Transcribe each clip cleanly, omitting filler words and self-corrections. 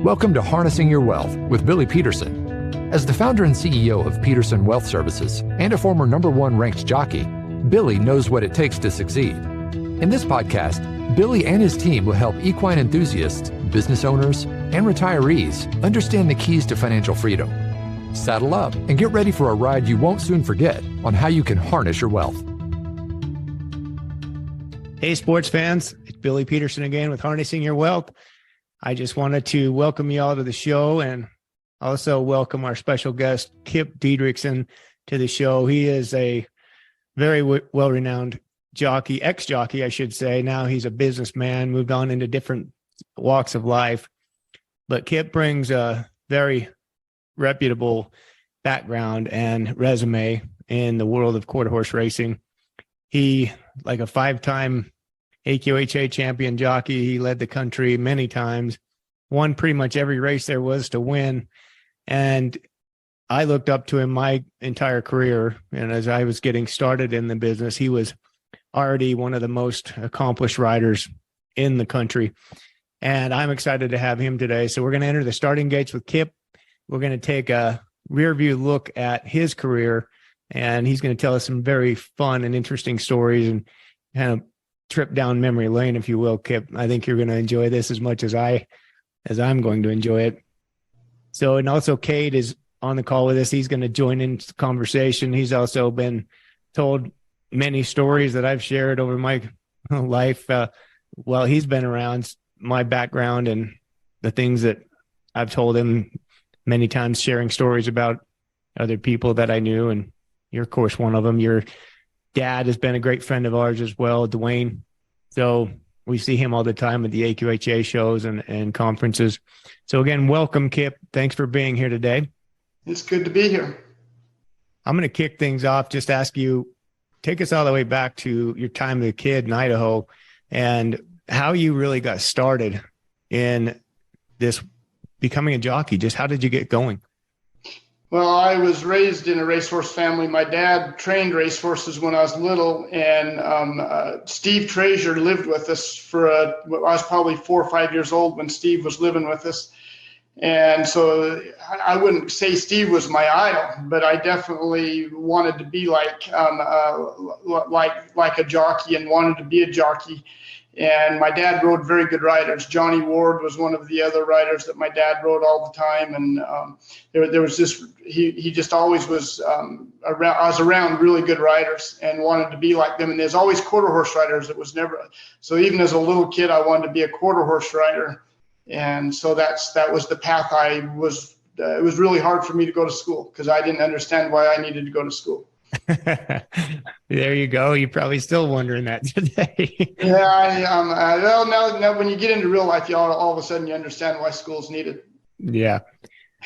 Welcome to Harnessing Your Wealth with Billy Peterson. As the founder and CEO of Peterson Wealth Services and a former #1 ranked jockey, Billy knows what it takes to succeed. In this podcast, Billy and his team will help equine enthusiasts, business owners, and retirees understand the keys to financial freedom. Saddle up and get ready for a ride you won't soon forget on how you can harness your wealth. Hey, sports fans, it's Billy Peterson again with Harnessing Your Wealth. I just wanted to welcome you all to the show and also welcome our special guest, Kip Didericksen, to the show. He is a very well-renowned jockey, ex-jockey, I should say. Now he's a businessman, moved on into different walks of life. But Kip brings a very reputable background and resume in the world of quarter horse racing. He, like a 5-time AQHA champion jockey, he led the country many times, won pretty much every race there was to win. And I looked up to him my entire career. And as I was getting started in the business, he was already one of the most accomplished riders in the country. And I'm excited to have him today. So we're going to enter the starting gates with Kip. We're going to take a rear view look at his career, and he's going to tell us some very fun and interesting stories and kind of trip down memory lane, if you will, Kip. I think you're going to enjoy this as much as I'm going to enjoy it. So, and also Cade is on the call with us. He's going to join in the conversation. He's also been told many stories that I've shared over my life while he's been around, my background and the things that I've told him many times, sharing stories about other people that I knew. And you're, of course, one of them. Your dad has been a great friend of ours as well, Dwayne. So we see him all the time at the AQHA shows and conferences. So again, welcome, Kip. Thanks for being here today. It's good to be here. I'm going to kick things off. Just ask you, take us all the way back to your time as a kid in Idaho and how you really got started in this becoming a jockey. Just how did you get going? Well, I was raised in a racehorse family. My dad trained racehorses when I was little, and Steve Treasure lived with us I was probably 4 or 5 years old when Steve was living with us. And so I wouldn't say Steve was my idol, but I definitely wanted to be like a jockey and wanted to be a jockey. And my dad rode very good riders. Johnny Ward was one of the other riders that my dad rode all the time. And there was this, he just always was around. I was around really good riders and wanted to be like them. And there's always quarter horse riders. It was never, so even as a little kid, I wanted to be a quarter horse rider. And so that was the path it was really hard for me to go to school because I didn't understand why I needed to go to school. There you go. You're probably still wondering that today. Yeah, well, now when you get into real life, all of a sudden you understand why school's needed. Yeah.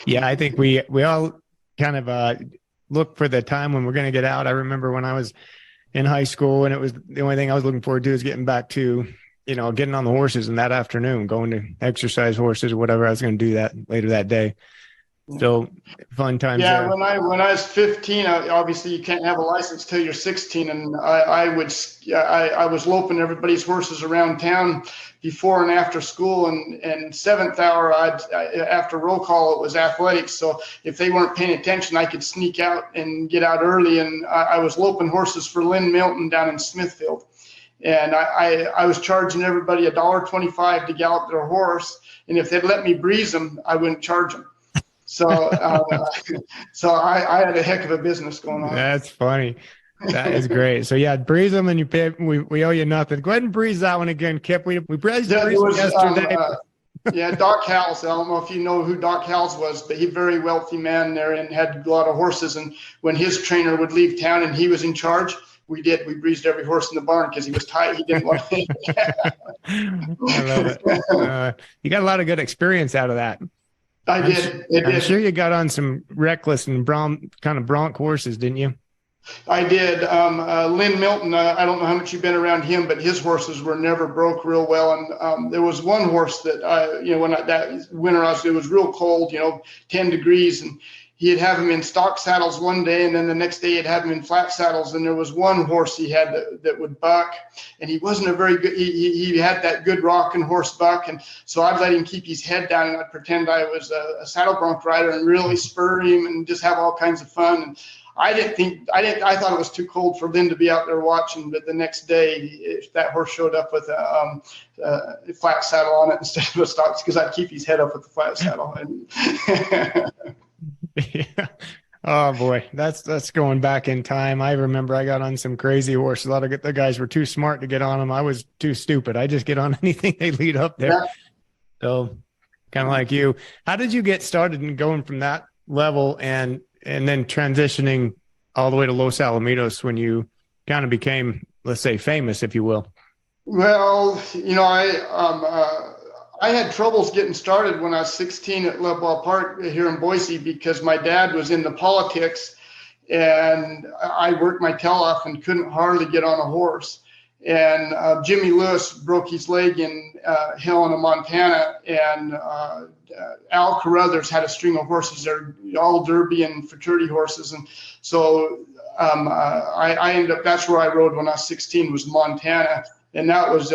I think we all kind of look for the time when we're going to get out. I remember when I was in high school, and it was the only thing I was looking forward to is getting back to, getting on the horses in that afternoon, going to exercise horses or whatever I was going to do that later that day. So fun times. Yeah, there. when I was 15, obviously you can't have a license till you're 16, and I was loping everybody's horses around town before and after school, and 7th hour after roll call it was athletics. So if they weren't paying attention, I could sneak out and get out early, and I was loping horses for Lynn Milton down in Smithfield, and I was charging everybody $1.25 to gallop their horse, and if they'd let me breeze them, I wouldn't charge them. So I had a heck of a business going on. That's funny. That is great. So yeah, breeze them and you pay. We owe you nothing. Go ahead and breeze that one again, Kip. We breezed yesterday. Doc Hals. I don't know if you know who Doc Hals was, but he's a very wealthy man there and had a lot of horses. And when his trainer would leave town and he was in charge, we breezed every horse in the barn because he was tight. He didn't want to. I love it. You got a lot of good experience out of that. I'm sure you got on some reckless and bronc horses, didn't you? I did. Lynn Milton, I don't know how much you've been around him, but his horses were never broke real well. And there was one horse that, that winter, it was real cold, 10 degrees. And he'd have him in stock saddles one day, and then the next day he'd have him in flat saddles. And there was one horse he had that would buck, and he wasn't a very good, he had that good rocking horse buck. And so I'd let him keep his head down, and I'd pretend I was a saddle bronc rider and really spur him and just have all kinds of fun. And I thought it was too cold for Lynn to be out there watching, but the next day that horse showed up with a flat saddle on it instead of a stock, because I'd keep his head up with the flat saddle. Yeah. Oh boy, that's going back in time. I remember I got on some crazy horses. A lot of the guys were too smart to get on them. I was too stupid. I just get on anything they lead up there. Yeah. So kind of like you. How did you get started in going from that level and then transitioning all the way to Los Alamitos when you kind of became, let's say, famous, if you will? Well, I had troubles getting started when I was 16 at Love Ball Park here in Boise, because my dad was into politics and I worked my tail off and couldn't hardly get on a horse. And Jimmy Lewis broke his leg in Helena, Montana, and Al Carruthers had a string of horses. They're all Derby and fraternity horses. And so I ended up, that's where I rode when I was 16, was Montana. And that was,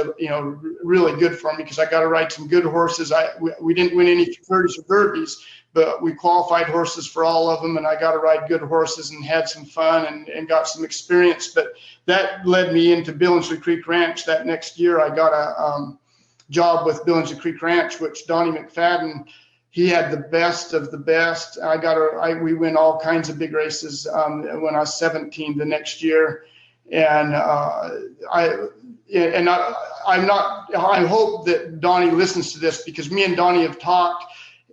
really good for me, because I got to ride some good horses. We didn't win any fraternities or derbies, but we qualified horses for all of them, and I got to ride good horses and had some fun and got some experience. But that led me into Billingsley Creek Ranch. That next year, I got a job with Billingsley Creek Ranch, which Donnie McFadden, he had the best of the best. We win all kinds of big races when I was 17 the next year. And I hope that Donnie listens to this, because me and Donnie have talked,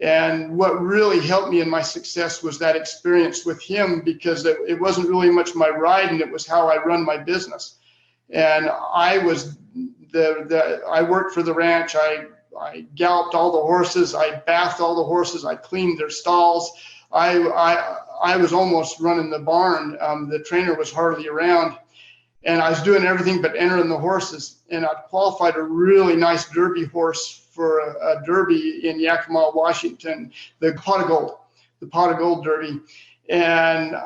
and what really helped me in my success was that experience with him, because it wasn't really much my riding, it was how I run my business. And I worked for the ranch. I galloped all the horses, I bathed all the horses, I cleaned their stalls. I was almost running the barn. The trainer was hardly around. And I was doing everything but entering the horses. And I qualified a really nice Derby horse for a Derby in Yakima, Washington, the Pot of Gold Derby. And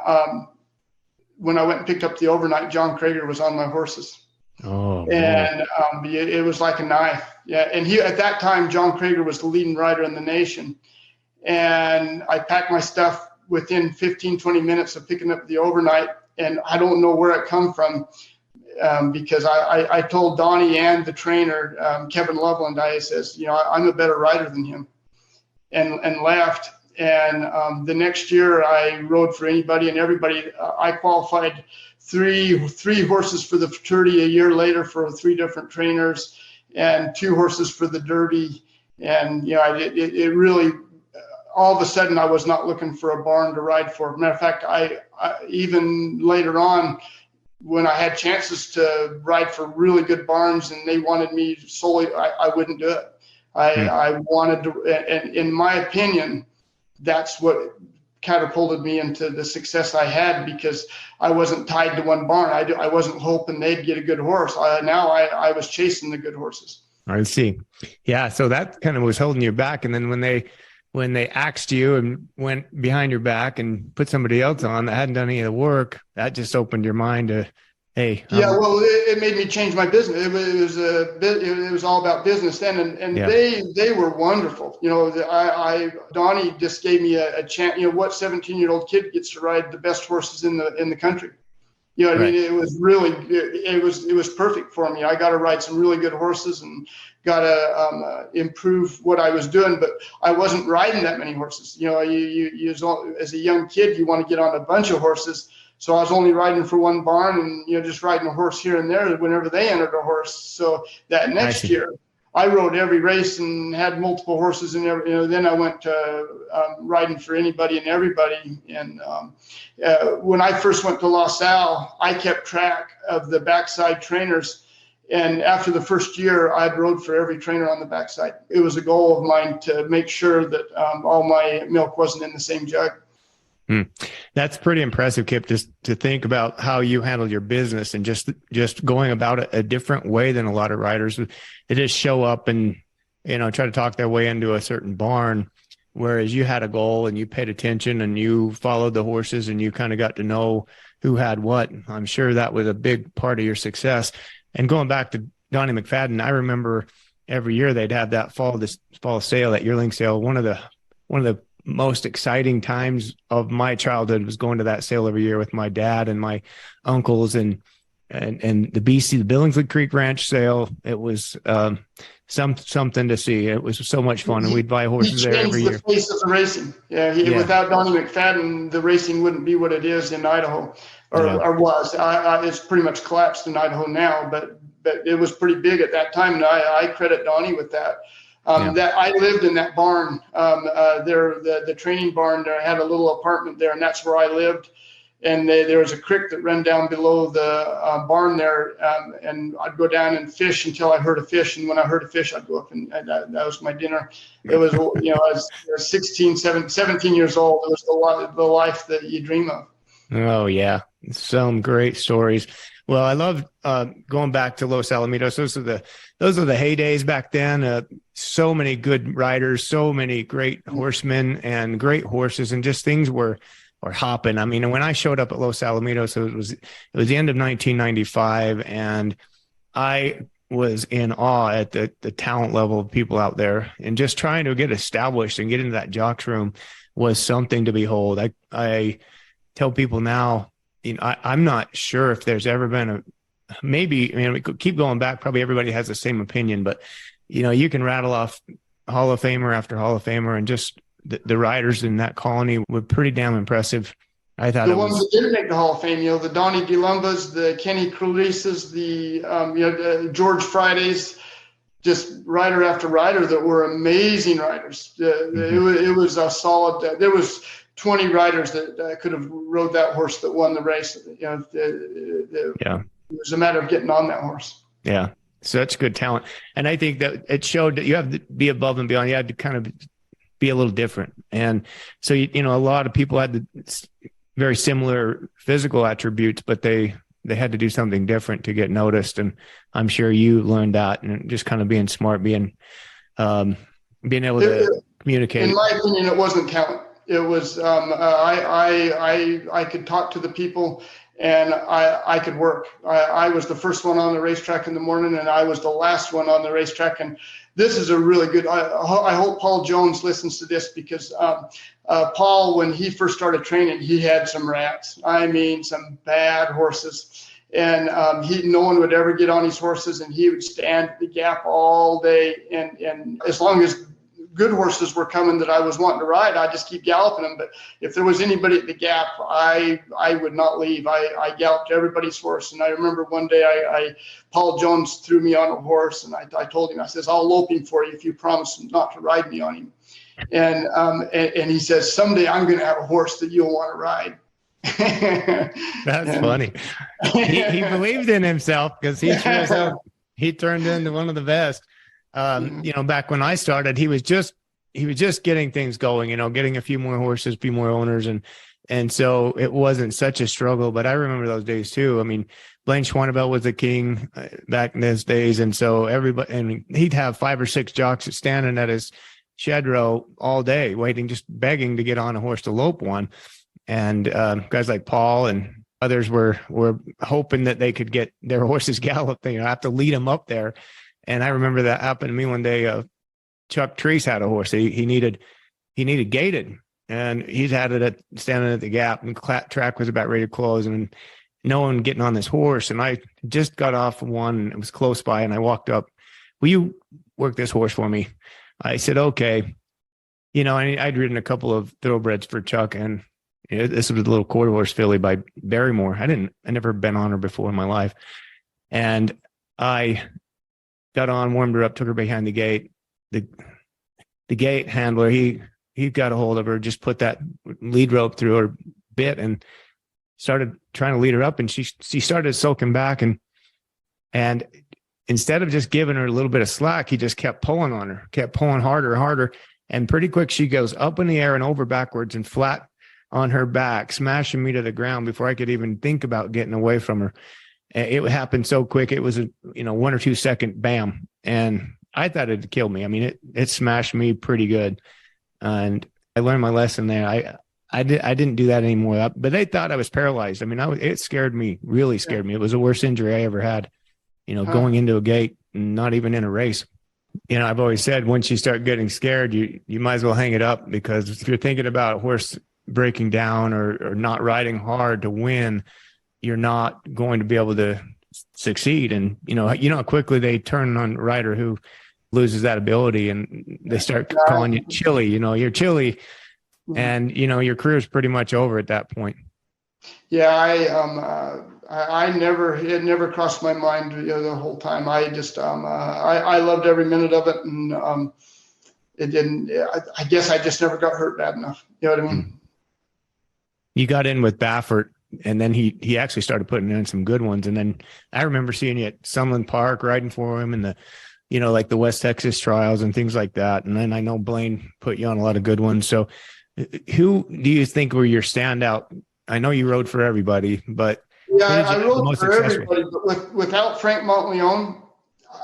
when I went and picked up the overnight, John Krager was on my horses. Oh, and it was like a knife. Yeah. And at that time, John Krager was the leading rider in the nation. And I packed my stuff within 15, 20 minutes of picking up the overnight. And I don't know where it come from, because I told Donnie and the trainer, Kevin Loveland, I says, I'm a better rider than him, and left. And the next year I rode for anybody and everybody. I qualified three horses for the fraternity a year later for 3 different trainers, and 2 horses for the Derby. And, it really, all of a sudden I was not looking for a barn to ride for. Matter of fact, I even later on, when I had chances to ride for really good barns and they wanted me solely, I wouldn't do it. I wanted to, and in my opinion, that's what catapulted me into the success I had, because I wasn't tied to one barn. I wasn't hoping they'd get a good horse. I was chasing the good horses. I see. Yeah. So that kind of was holding you back. And then when they axed you and went behind your back and put somebody else on that hadn't done any of the work, that just opened your mind to, hey. Yeah, well, it made me change my business. It was all about business then, and yeah. They were wonderful. Donnie just gave me a chance. What 17-year-old kid gets to ride the best horses in the country? Right. I mean, it was really, it was perfect for me. I got to ride some really good horses and got to improve what I was doing, but I wasn't riding that many horses. You as a young kid, you want to get on a bunch of horses. So I was only riding for one barn and, just riding a horse here and there whenever they entered a horse. So that next year I rode every race and had multiple horses and then I went to riding for anybody and everybody. And when I first went to Los Al, I kept track of the backside trainers. And after the first year, I'd rode for every trainer on the backside. It was a goal of mine to make sure that all my milk wasn't in the same jug. That's pretty impressive, Kip, just to think about how you handle your business and just going about it a different way than a lot of riders. They just show up and, try to talk their way into a certain barn whereas you had a goal and you paid attention and you followed the horses and you kind of got to know who had what. I'm sure that was a big part of your success. And going back to Donnie McFadden, I remember every year they'd have that fall sale, that yearling sale. One of the most exciting times of my childhood was going to that sale every year with my dad and my uncles and the BC, the Billingsley Creek Ranch sale. It was something to see. It was so much fun, and we'd buy horses there every year. He changed the face of the racing. Yeah, without Donnie McFadden, the racing wouldn't be what it is in Idaho, or was. It's pretty much collapsed in Idaho now, but it was pretty big at that time, and I credit Donnie with that. That I lived in that barn, the training barn there. I had a little apartment there, and that's where I lived. And there was a creek that ran down below the barn there, and I'd go down and fish until I heard a fish. And when I heard a fish, I'd go up, and that was my dinner. It was, I was 17 years old. It was the life that you dream of. Oh, yeah. Some great stories. Well, I love going back to Los Alamitos. Those are the heydays back then. So many good riders, so many great horsemen and great horses, and just things were hopping. I mean, when I showed up at Los Alamitos, it was the end of 1995, and I was in awe at the talent level of people out there, and just trying to get established and get into that jocks room was something to behold. I tell people now, I'm not sure if there's ever been we could keep going back. Probably everybody has the same opinion, but you can rattle off Hall of Famer after Hall of Famer, and just the riders in that colony were pretty damn impressive. I thought the ones that didn't make the Hall of Fame, the Donnie DeLumbas, the Kenny Crulises, the George Fridays, just rider after rider that were amazing riders. It was a solid. There was 20 riders that could have rode that horse that won the race. It was a matter of getting on that horse. Yeah, such good talent, and I think that it showed that you have to be above and beyond. You had to kind of be a little different, and so a lot of people had very similar physical attributes, but they had to do something different to get noticed. And I'm sure you learned that, and just kind of being smart, being able to communicate. In my opinion, it wasn't talent. It was I could talk to the people, and I could work. I was the first one on the racetrack in the morning, and I was the last one on the racetrack. And this is a really good. I hope Paul Jones listens to this, because Paul, when he first started training, he had some rats. I mean, some bad horses, and no one would ever get on his horses, and he would stand at the gap all day. And as long as good horses were coming that I was wanting to ride, I just keep galloping them. But if there was anybody at the gap, I would not leave. I galloped everybody's horse. And I remember one day Paul Jones threw me on a horse, and I told him, I says, I'll lope him for you if you promise not to ride me on him. And he says, someday I'm going to have a horse that you'll want to ride. That's funny. He believed in himself, because he turned into one of the best. Back when I started, he was just getting things going, getting a few more horses, a few more owners. And so it wasn't such a struggle, but I remember those days too. I mean, Blaine Schwanebelt was the king back in those days. And so and he'd have 5 or 6 jocks standing at his shed row all day, just begging to get on a horse to lope one. And guys like Paul and others were hoping that they could get their horses galloped. They have to lead them up there. And I remember that happened to me one day. Chuck Treese had a horse. He needed gated, and he's had it standing at the gap, and the track was about ready to close, and no one getting on this horse. And I just got off one, and it was close by, and I walked up. Will you work this horse for me? I said, okay. I'd ridden a couple of thoroughbreds for Chuck, and this was a little quarter horse filly by Barrymore. I never been on her before in my life. And I got on, warmed her up, took her behind the gate. The gate handler, he got a hold of her, just put that lead rope through her bit and started trying to lead her up. And she started sulking back, and instead of just giving her a little bit of slack, he just kept pulling on her, kept pulling harder and harder. And pretty quick, she goes up in the air and over backwards and flat on her back, smashing me to the ground before I could even think about getting away from her. It happened so quick. It was a 1 or 2 second bam. And I thought it'd kill me. I mean, it smashed me pretty good. and I learned my lesson there. I didn't do that anymore, but they thought I was paralyzed. I mean, it scared me, really scared me. It was the worst injury I ever had, going into a gate, not even in a race. I've always said, once you start getting scared, you might as well hang it up, because if you're thinking about a horse breaking down or not riding hard to win, you're not going to be able to succeed. And, how quickly they turn on a rider who loses that ability, and they start calling you chilly, you're chilly, and, your career is pretty much over at that point. Yeah. It never crossed my mind the whole time. I just, I loved every minute of it. And, it didn't, I guess I just never got hurt bad enough. You know what I mean? You got in with Baffert, and then he actually started putting in some good ones. And then I remember seeing you at Sunland Park riding for him, and the, like the West Texas trials and things like that. And then I know Blaine put you on a lot of good ones. So who do you think were your standout? I know you rode for everybody, but yeah, I rode for everybody, but without Frank Montleone,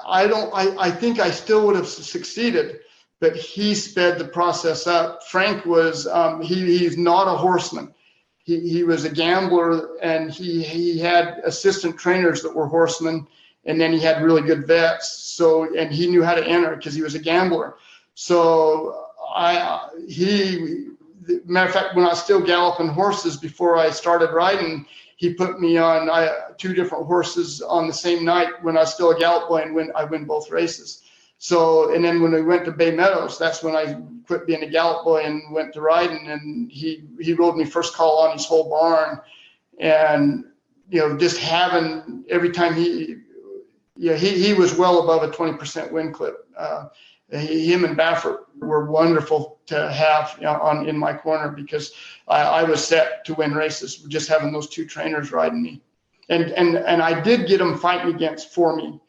I think I still would have succeeded, but he sped the process up. Frank was, he's not a horseman. He was a gambler, and he had assistant trainers that were horsemen, and then he had really good vets. So, and he knew how to enter because he was a gambler. So matter of fact, when I was still galloping horses before I started riding, he put me on two different horses on the same night when I was still a gallop boy, and I win both races. So, and then when we went to Bay Meadows, that's when I quit being a gallop boy and went to riding, and he rode me first call on his whole barn. And, just having every time he was well above a 20% win clip. Him and Baffert were wonderful to have in my corner, because I was set to win races just having those two trainers riding me, and I did get them fighting for me,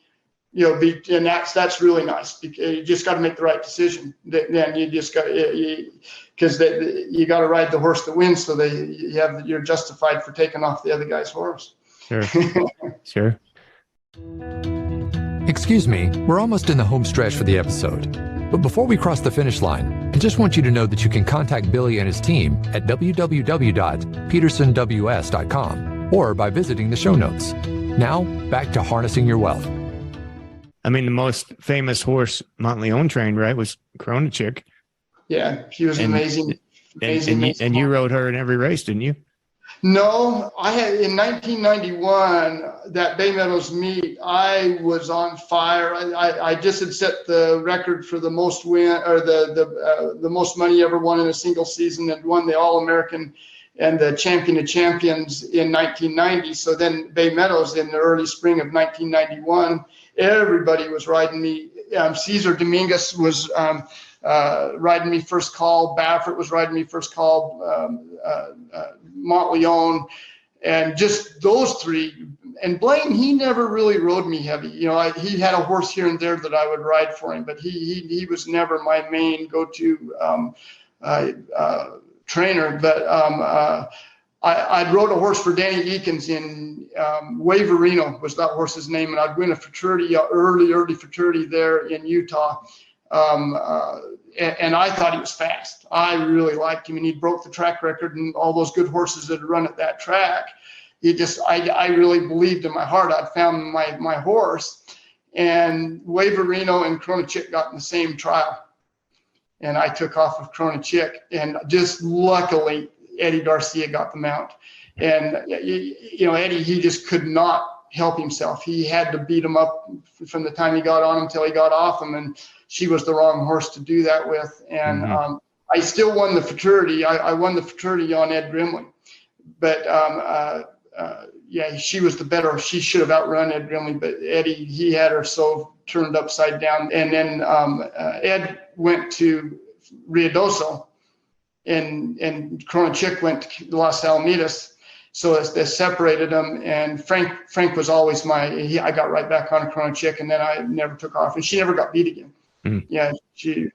and that's really nice, because you just got to make the right decision. Then you just got because you got to ride the horse that wins, so you're justified for taking off the other guy's horse. Sure, sure. Excuse me, we're almost in the home stretch for the episode. But before we cross the finish line, I just want you to know that you can contact Billy and his team at www.petersonws.com or by visiting the show notes. Now, back to harnessing your wealth. I mean, the most famous horse Montleone trained, right, was Kronichik. Yeah, she was amazing. And you rode her in every race, didn't you? No, I had in 1991, that Bay Meadows meet, I was on fire. I just had set the record for the most win, or the most money ever won in a single season, and won the All-American and the Champion of Champions in 1990. So then Bay Meadows in the early spring of 1991, everybody was riding me. Cesar Dominguez was riding me first call. Baffert was riding me first call. Montleone, and just those three. And Blaine, he never really rode me heavy. He had a horse here and there that I would ride for him, but he was never my main go-to trainer. But I rode a horse for Danny Eakins in Waverino was that horse's name, and I'd win a fraternity, early fraternity there in Utah. And I thought he was fast. I really liked him, and he broke the track record, and all those good horses that had run at that track. I really believed in my heart I'd found my horse. And Waverino and Kronichik got in the same trial, and I took off of Kronichik, and just luckily Eddie Garcia got the mount. And Eddie, he just could not help himself. He had to beat him up from the time he got on him till he got off him, and she was the wrong horse to do that with. And I still won the fraternity. I won the fraternity on Ed Grimley, but she was the better. She should have outrun Ed Grimley, but Eddie, he had her so turned upside down. And then Ed went to Ruidoso, and Kronichik went to Los Alamitos. So they separated them, and Frank was always I got right back on Kronichik, and then I never took off, and she never got beat again. Yeah, she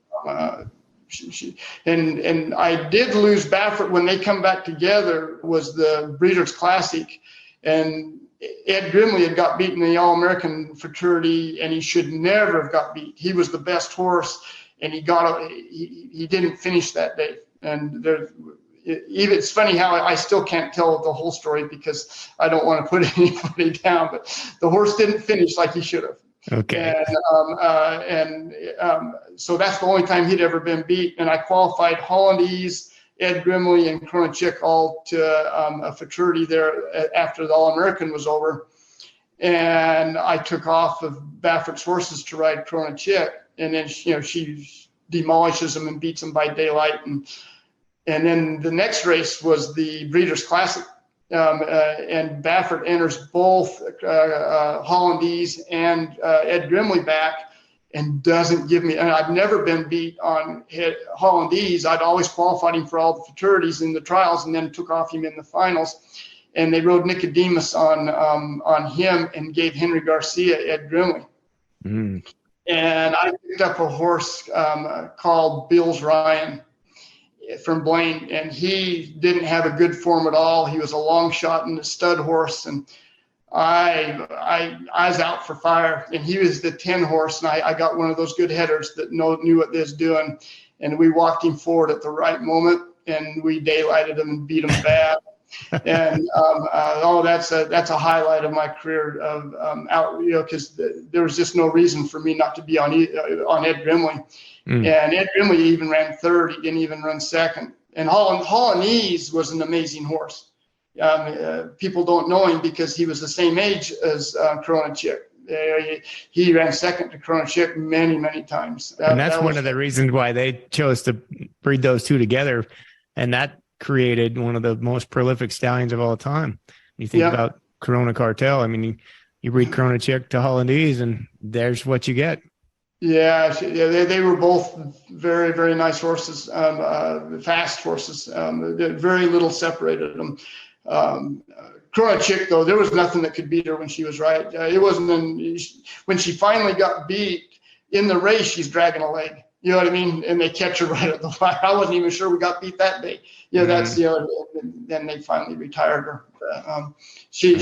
and I did lose Baffert when they come back together. Was the Breeders' Classic, and Ed Grimley had got beat in the All-American fraternity, and he should never have got beat. He was the best horse, and he didn't finish that day. And even it's funny how I still can't tell the whole story because I don't want to put anybody down, but the horse didn't finish like he should have. Okay. So that's the only time he'd ever been beat. And I qualified Hollandese, Ed Grimley, and Krona Chick all to a futurity there after the All-American was over. And I took off of Baffert's horses to ride Krona Chick. And then, she demolishes them and beats them by daylight. And then the next race was the Breeders' Classic. And Baffert enters both Hollandese and Ed Grimley back and doesn't give me, and I've never been beat on Hollandese. I'd always qualified him for all the futurities in the trials and then took off him in the finals. And they rode Nicodemus on him and gave Henry Garcia Ed Grimley. Mm. And I picked up a horse called Bills Ryan from Blaine, and he didn't have a good form at all. He was a long shot and a stud horse, and I was out for fire, and he was the 10 horse, and I got one of those good headers that knew what they was doing, and we walked him forward at the right moment, and we daylighted him and beat him bad. And that's a highlight of my career because there was just no reason for me not to be on Ed Grimley. And Ed Grimley even ran third. He didn't even run second. And Hollandese was an amazing horse. People don't know him because he was the same age as Krona Chick. He ran second to Krona Chick many, many times. And that's one of the reasons why they chose to breed those two together. And that created one of the most prolific stallions of all time. You think about Corona Cartel. I mean, you breed Krona Chick to Hollandese, and there's what you get. Yeah, they were both very, very nice horses, fast horses. Very little separated them. Krona Chick, though, there was nothing that could beat her when she was right. It wasn't when she finally got beat in the race, she's dragging a leg. You know what I mean? And they catch her right at the wire. I wasn't even sure we got beat that day. That's then they finally retired her. She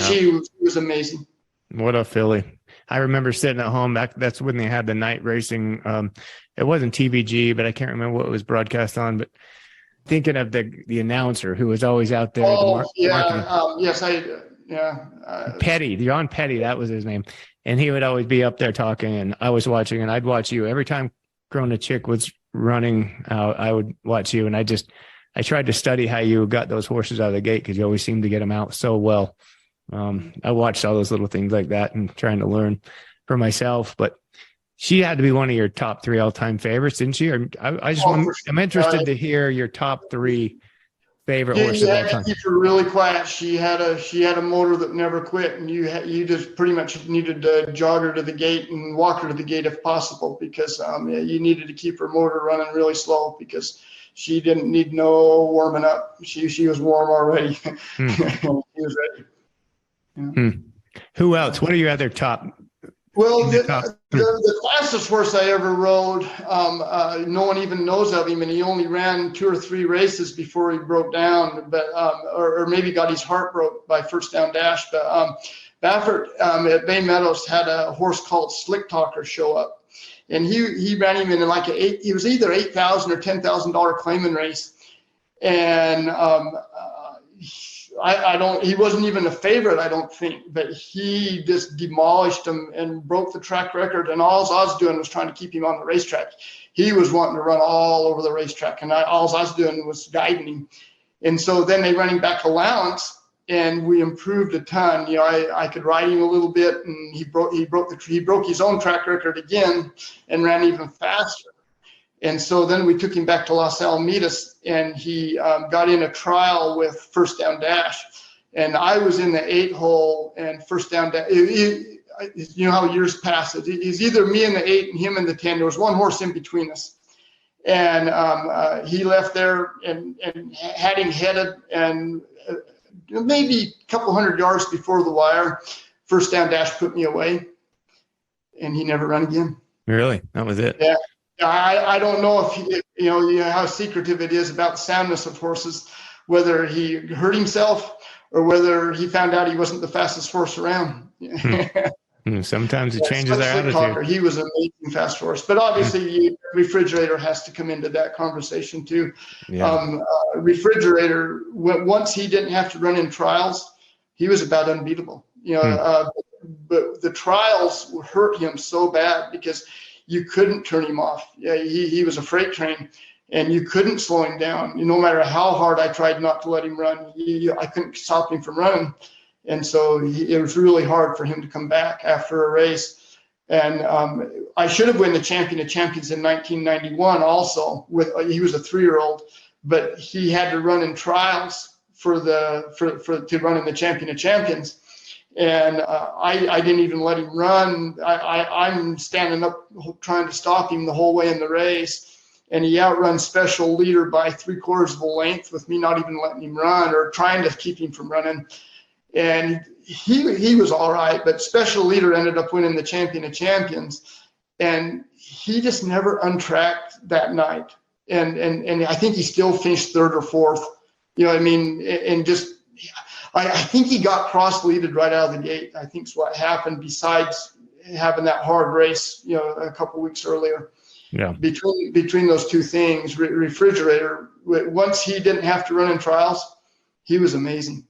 was amazing. What a filly. I remember sitting at home that's when they had the night racing. It wasn't TVG, but I can't remember what it was broadcast on, but thinking of the announcer who was always out there. Petty, John Petty, that was his name. And he would always be up there talking, and I was watching, and I'd watch you every time Krona Chick was running out. I would watch you, and I tried to study how you got those horses out of the gate because you always seemed to get them out so well. I watched all those little things like that and trying to learn for myself, but she had to be one of your top 3 all-time favorites, didn't she? Or I'm interested to hear your top 3 favorite horses of all time. Keep her really quiet. She had a motor that never quit, and you just pretty much needed to jog her to the gate and walk her to the gate if possible, because you needed to keep her motor running really slow because she didn't need no warming up. She was warm already. She was ready. Who else? What are your other top? Well, the fastest horse I ever rode, no one even knows of him, and he only ran 2 or 3 races before he broke down, but or maybe got his heart broke by First Down Dash. But Baffert at Bay Meadows had a horse called Slick Talker show up, and he ran him in like he was either $8,000 or $10,000 claiming race, and he wasn't even a favorite, I don't think, but he just demolished him and broke the track record. And all I was doing was trying to keep him on the racetrack. He was wanting to run all over the racetrack, and all I was doing was guiding him. And so then they ran him back allowance, and we improved a ton. I could ride him a little bit, and he broke his own track record again and ran even faster. And so then we took him back to Los Alamitos, and he got in a trial with First Down Dash. And I was in the 8-hole, and First Down Dash, you know how years pass. It's either me in the 8 and him in the 10. There was one horse in between us. And he left there and had him headed, and maybe a couple hundred yards before the wire, First Down Dash put me away, and he never ran again. Really? That was it? Yeah. I don't know if how secretive it is about the soundness of horses, whether he hurt himself or whether he found out he wasn't the fastest horse around. Sometimes it changes their attitude. Talker. He was an amazing fast horse, but obviously Refrigerator has to come into that conversation too. Yeah. Refrigerator, once he didn't have to run in trials, he was about unbeatable. But the trials hurt him so bad because you couldn't turn him off. Yeah, he was a freight train, and you couldn't slow him down. No matter how hard I tried not to let him run, I couldn't stop him from running. And so it was really hard for him to come back after a race. And I should have won the Champion of Champions in 1991 also. He was a 3-year-old, but he had to run in trials to run in the Champion of Champions. And I didn't even let him run. I'm standing up trying to stop him the whole way in the race. And he outrun Special Leader by 3/4 of a length with me not even letting him run or trying to keep him from running. And he was all right, but Special Leader ended up winning the Champion of Champions, and he just never untracked that night. And I think he still finished 3rd or 4th. And just I think he got cross-leaded right out of the gate. I think is what happened. Besides having that hard race, a couple weeks earlier. Yeah. Between those two things, Refrigerator. Once he didn't have to run in trials, he was amazing.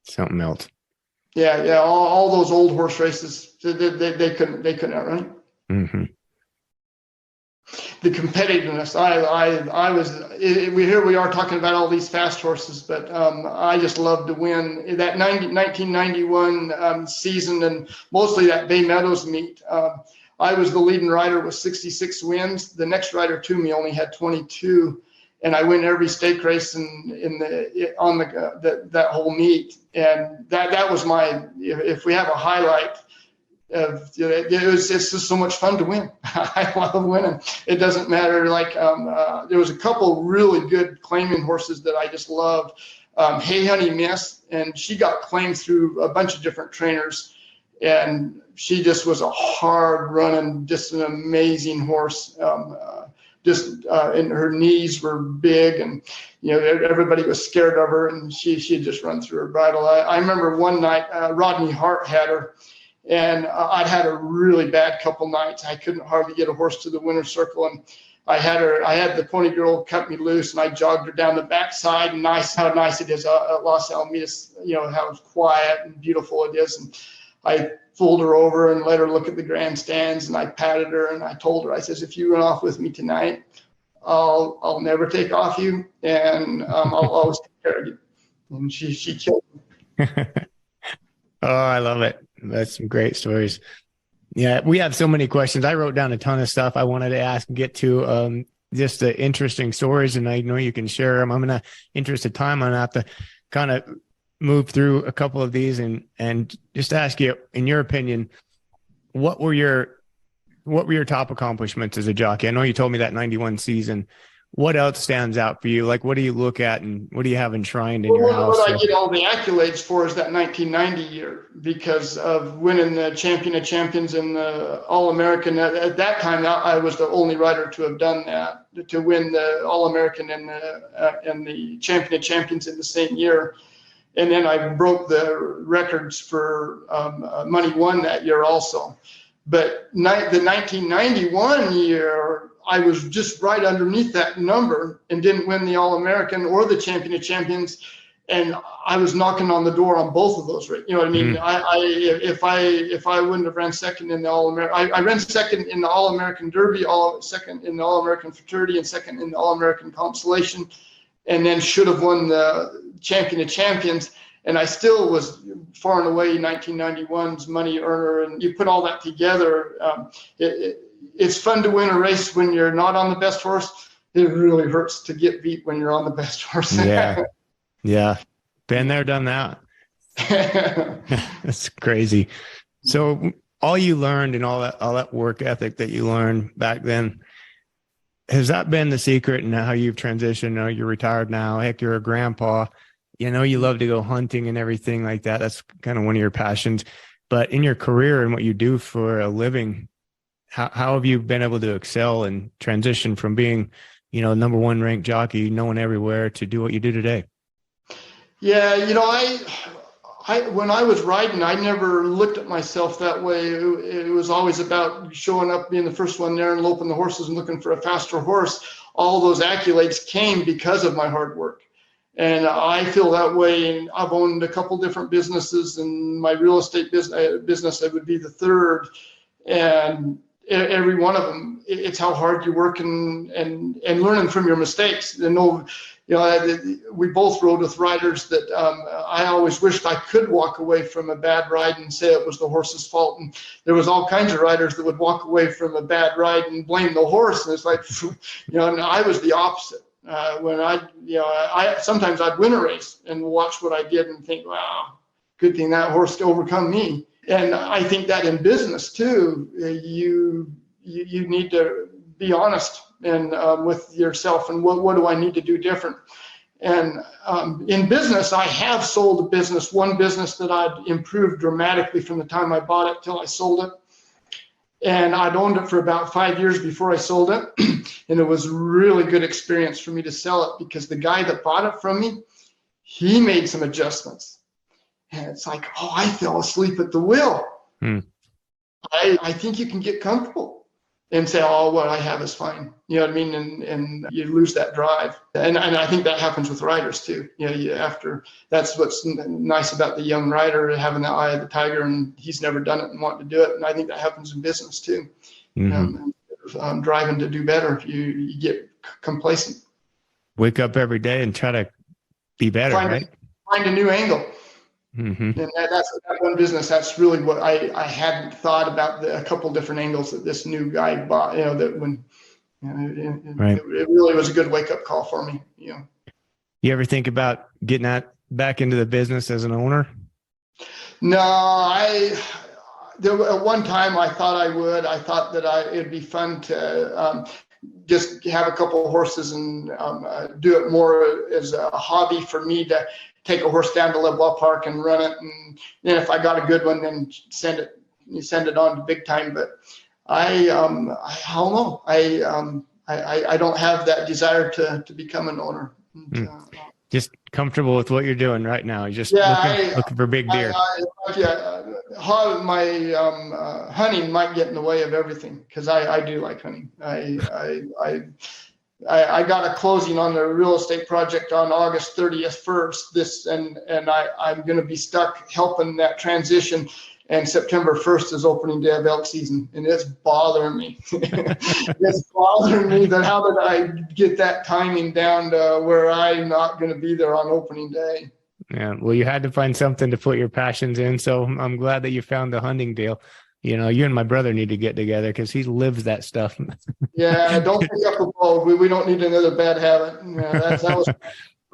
Something else. Yeah. All those old horse races, they couldn't outrun. Mm-hmm. The competitiveness. Here we are talking about all these fast horses, but I just love to win. That 1991 season, and mostly that Bay Meadows meet. I was the leading rider with 66 wins. The next rider to me only had 22. And I win every stake race that whole meet, and that was if we have a highlight of it's just so much fun to win. I love winning. It doesn't matter. There was a couple really good claiming horses that I just loved. Hey Honey Miss, and she got claimed through a bunch of different trainers, and she just was a hard running, just an amazing horse. And her knees were big, and everybody was scared of her, and she'd just run through her bridle. I remember one night Rodney Hart had her, and I'd had a really bad couple nights. I couldn't hardly get a horse to the winner's circle, and I had the pony girl cut me loose, and I jogged her down the backside. And how nice it is at Los Alamitos, how quiet and beautiful it is. And I pulled her over and let her look at the grandstands, and I patted her, and I told her, I says, if you run off with me tonight, I'll never take off you, and I'll always take care of you. And she killed me. Oh, I love it. That's some great stories. Yeah, we have so many questions. I wrote down a ton of stuff I wanted to ask and get to, just the interesting stories, and I know you can share them. I'm in the interest of time, I'm going to have to kind of move through a couple of these and just ask you, in your opinion, what were your top accomplishments as a jockey? I know you told me that 91 season. What else stands out for you? Like, what do you look at and what do you have enshrined in your house? What I get all the accolades for is that 1990 year, because of winning the Champion of Champions and the All-American. At that time, I was the only rider to have done that, to win the All-American and the Champion of Champions in the same year. And then I broke the records for money won that year also. But the 1991 year, I was just right underneath that number and didn't win the All-American or the Champion of Champions. And I was knocking on the door on both of those. You know what I mean? Mm-hmm. If I wouldn't have ran second in the All-American, I ran second in the All-American Derby, second in the All-American Fraternity, and second in the All-American Consolation, and then should have won the Champion of Champions. And I still was far and away 1991's money earner. And you put all that together, it's fun to win a race when you're not on the best horse. It really hurts to get beat when you're on the best horse. Yeah. Been there, done that. That's crazy. So all you learned and all that work ethic that you learned back then, has that been the secret in how you've transitioned? Now you're retired now. Heck, you're a grandpa. You love to go hunting and everything like that. That's kind of one of your passions. But in your career and what you do for a living, how have you been able to excel and transition from being, number one ranked jockey, known everywhere, to do what you do today? Yeah, when I was riding, I never looked at myself that way. It was always about showing up, being the first one there and loping the horses and looking for a faster horse. All those accolades came because of my hard work. And I feel that way. And I've owned a couple different businesses, and my real estate business, I would be the third. And every one of them, it's how hard you work and learning from your mistakes. We both rode with riders that I always wished I could walk away from a bad ride and say it was the horse's fault. And there was all kinds of riders that would walk away from a bad ride and blame the horse. And it's like, and I was the opposite. When sometimes I'd win a race and watch what I did and think, wow, good thing that horse overcome me. And I think that in business too, you need to be honest and with yourself and what do I need to do different. And in business, I have sold one business that I'd improved dramatically from the time I bought it till I sold it. And I'd owned it for about 5 years before I sold it. And it was really good experience for me to sell it because the guy that bought it from me, he made some adjustments. And it's like, oh, I fell asleep at the wheel. I think you can get comfortable and say, oh, what I have is fine. You know what I mean? And you lose that drive. And I think that happens with riders too. That's what's nice about the young rider, having the eye of the tiger, and he's never done it and wanting to do it. And I think that happens in business too. Driving to do better, you get complacent. Wake up every day and try to be better, right? Find a new angle. And that's that one business. That's really what I hadn't thought about, a couple different angles that this new guy bought. It really was a good wake up call for me. You ever think about getting back into the business as an owner? No, at one time I thought I would. I thought that it'd be fun to just have a couple of horses and do it more as a hobby for me to take a horse down to Leadwell Park and run it, and then if I got a good one, then send it on to big time. But I don't know. I don't have that desire to become an owner. Just comfortable with what you're doing right now. You're just looking for big deer. My hunting might get in the way of everything because I do like hunting. I got a closing on the real estate project on August 31st. And I'm going to be stuck helping that transition. And September 1st is opening day of elk season, and it's bothering me. It's bothering me that how did I get that timing down to where I'm not going to be there on opening day. Yeah, well, you had to find something to put your passions in. So I'm glad that you found the hunting deal. You and my brother need to get together because he lives that stuff. Yeah, don't pick up a bow. We don't need another bad habit.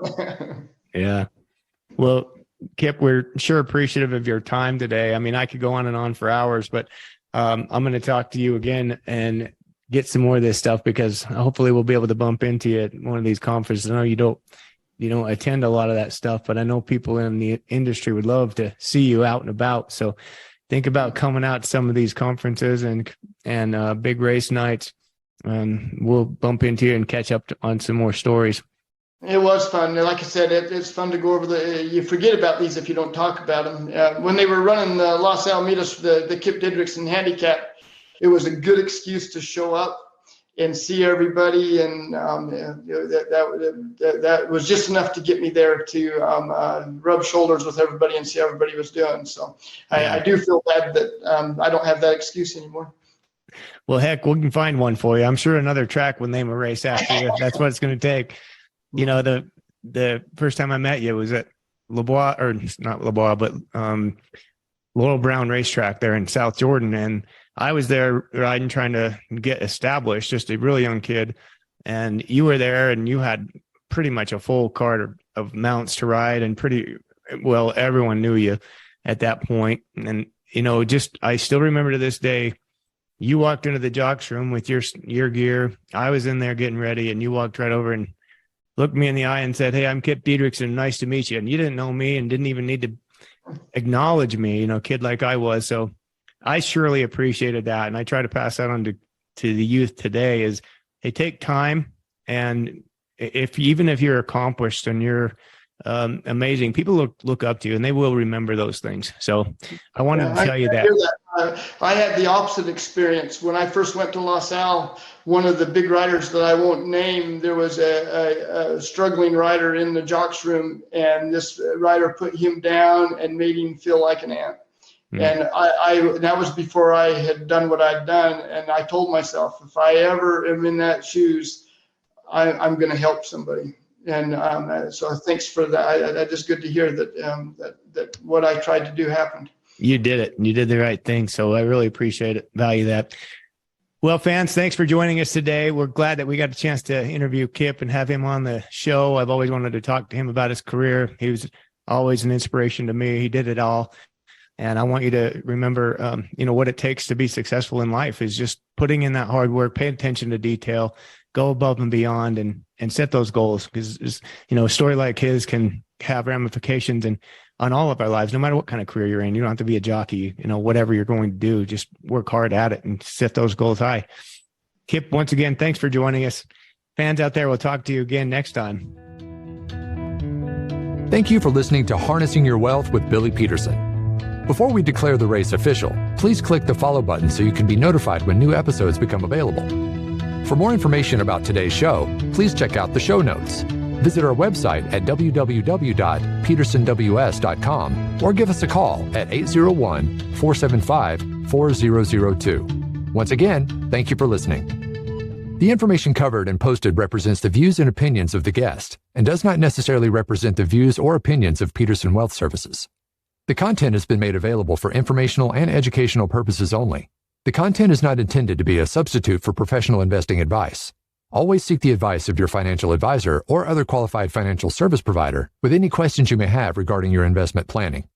Yeah, yeah. Well, Kip, we're sure appreciative of your time today. I mean, I could go on and on for hours, but I'm going to talk to you again and get some more of this stuff because hopefully we'll be able to bump into you at one of these conferences. I know you don't attend a lot of that stuff, but I know people in the industry would love to see you out and about. So think about coming out to some of these conferences and big race nights, and we'll bump into you and catch up on some more stories. It was fun. Like I said, it's fun to go over you forget about these if you don't talk about them. When they were running the Los Alamitos, the Kip Didericksen handicap, it was a good excuse to show up and see everybody. And that was just enough to get me there to rub shoulders with everybody and see how everybody was doing. So I do feel bad that I don't have that excuse anymore. Well, heck, we can find one for you. I'm sure another track will name a race after you. That's what it's going to take. The first time I met you was at not LeBois, but Laurel Brown Racetrack there in South Jordan. And I was there riding, trying to get established, just a really young kid. And you were there and you had pretty much a full cart of mounts to ride, and pretty well, everyone knew you at that point. And, I still remember to this day, you walked into the jocks room with your gear. I was in there getting ready, and you walked right over and looked me in the eye and said, "Hey, I'm Kip Didericksen. Nice to meet you." And you didn't know me and didn't even need to acknowledge me, kid like I was. So I surely appreciated that. And I try to pass that on to the youth today is, hey, take time. And even if you're accomplished and you're amazing. People look up to you, and they will remember those things. So I wanted to tell you that. I had the opposite experience. When I first went to Los Al, one of the big riders that I won't name, there was a struggling rider in the jocks room, and this rider put him down and made him feel like an ant. And that was before I had done what I'd done. And I told myself, if I ever am in that shoes, I'm going to help somebody. And so thanks for that. That's just good to hear that what I tried to do happened. You did it. You did the right thing. So I really appreciate it. Value that. Well, fans, thanks for joining us today. We're glad that we got a chance to interview Kip and have him on the show. I've always wanted to talk to him about his career. He was always an inspiration to me. He did it all. And I want you to remember, what it takes to be successful in life is just putting in that hard work, pay attention to detail, go above and beyond, and set those goals. Because, a story like his can have ramifications and on all of our lives, no matter what kind of career you're in. You don't have to be a jockey, whatever you're going to do, just work hard at it and set those goals high. Kip, once again, thanks for joining us. Fans out there, we'll talk to you again next time. Thank you for listening to Harnessing Your Wealth with Billy Peterson. Before we declare the race official, please click the follow button so you can be notified when new episodes become available. For more information about today's show, please check out the show notes. Visit our website at www.petersonws.com or give us a call at 801-475-4002. Once again, thank you for listening. The information covered and posted represents the views and opinions of the guest and does not necessarily represent the views or opinions of Peterson Wealth Services. The content has been made available for informational and educational purposes only. The content is not intended to be a substitute for professional investing advice. Always seek the advice of your financial advisor or other qualified financial service provider with any questions you may have regarding your investment planning.